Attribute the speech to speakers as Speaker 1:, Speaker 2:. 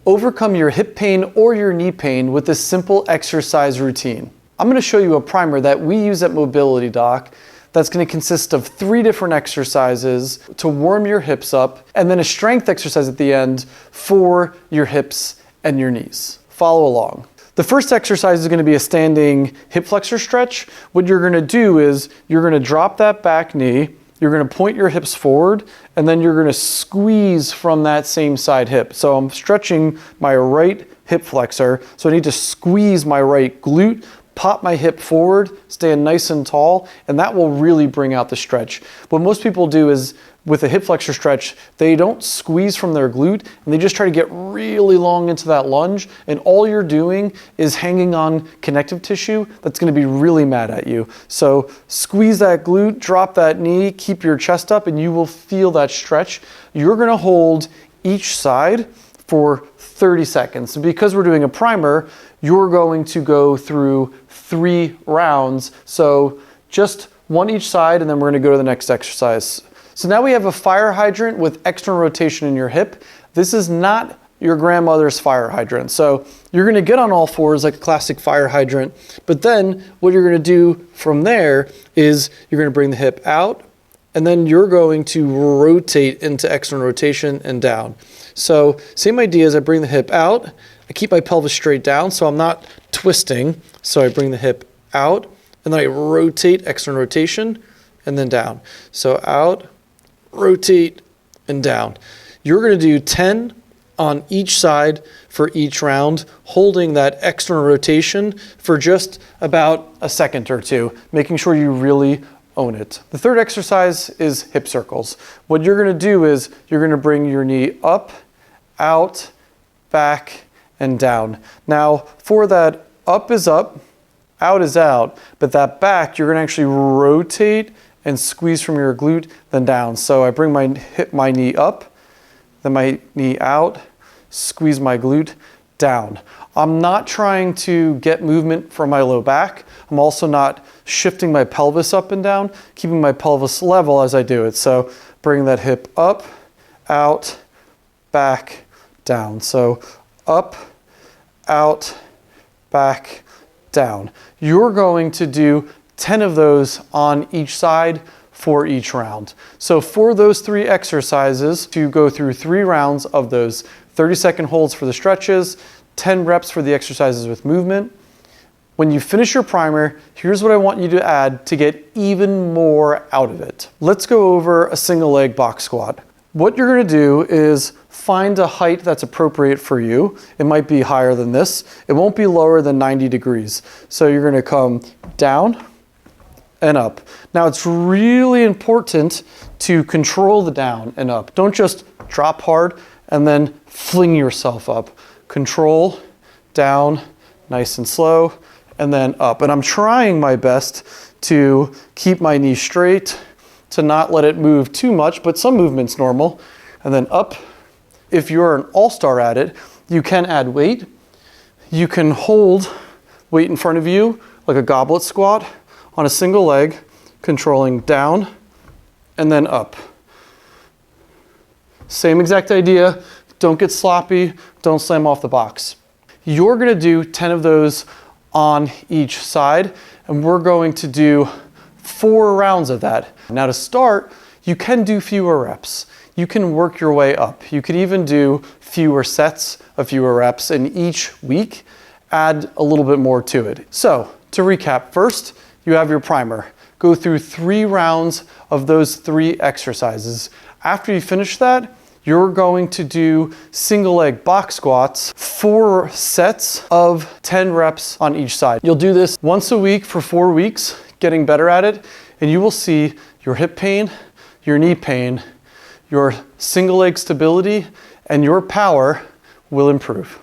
Speaker 1: Overcome your hip pain or your knee pain with this simple exercise routine. I'm going to show you a primer that we use at Mobility Doc that's going to consist of 3 different exercises to warm your hips up, and then a strength exercise at the end for your hips and your knees. Follow along. The first exercise is going to be a standing hip flexor stretch. What you're going to do is you're going to drop that back knee, you're going to point your hips forward, and then you're going to squeeze from that same side hip. So I'm stretching my right hip flexor, so I need to squeeze my right glute, pop my hip forward, stand nice and tall, and that will really bring out the stretch. What most people do is, with a hip flexor stretch, they don't squeeze from their glute, and they just try to get really long into that lunge, and all you're doing is hanging on connective tissue that's gonna be really mad at you. So squeeze that glute, drop that knee, keep your chest up, and you will feel that stretch. You're gonna hold each side for 30 seconds. So because we're doing a primer, you're going to go through 3 rounds. So just 1 each side, and then we're gonna go to the next exercise. So now we have a fire hydrant with external rotation in your hip. This is not your grandmother's fire hydrant. So you're gonna get on all fours like a classic fire hydrant, but then what you're gonna do from there is you're gonna bring the hip out, and then you're going to rotate into external rotation and down. So same idea as I bring the hip out, I keep my pelvis straight down so I'm not twisting. So I bring the hip out, and then I rotate, external rotation, and then down. So out, rotate, and down. You're gonna do 10 on each side for each round, holding that external rotation for just about a second or 2, making sure you really own it. The third exercise is hip circles. What you're gonna do is you're gonna bring your knee up, out, back, and down. Now for that, up is up, out is out, but that back, you're gonna actually rotate and squeeze from your glute, then down. So I bring my knee up, then my knee out, squeeze my glute, down. I'm not trying to get movement from my low back. I'm also not shifting my pelvis up and down, keeping my pelvis level as I do it. So bring that hip up, out, back, down. So up, out, back, down. You're going to do 10 of those on each side for each round. So for those 3 exercises, you go through 3 rounds of those 30-second holds for the stretches, 10 reps for the exercises with movement. When you finish your primer, here's what I want you to add to get even more out of it. Let's go over a single leg box squat. What you're gonna do is find a height that's appropriate for you. It might be higher than this. It won't be lower than 90 degrees. So you're gonna come down and up. Now it's really important to control the down and up. Don't just drop hard and then fling yourself up. Control, down, nice and slow, and then up. And I'm trying my best to keep my knee straight, to not let it move too much, but some movement's normal. And then up. If you're an all-star at it, you can add weight. You can hold weight in front of you, like a goblet squat, on a single leg, controlling down and then up. Same exact idea. Don't get sloppy, don't slam off the box. You're gonna do 10 of those on each side, and we're going to do 4 rounds of that. Now to start, you can do fewer reps. You can work your way up. You could even do fewer sets of fewer reps, and each week add a little bit more to it. So to recap, first, you have your primer. Go through 3 rounds of those 3 exercises. After you finish that, you're going to do single leg box squats, 4 sets of 10 reps on each side. You'll do this once a week for 4 weeks, getting better at it, and you will see your hip pain, your knee pain, your single leg stability, and your power will improve.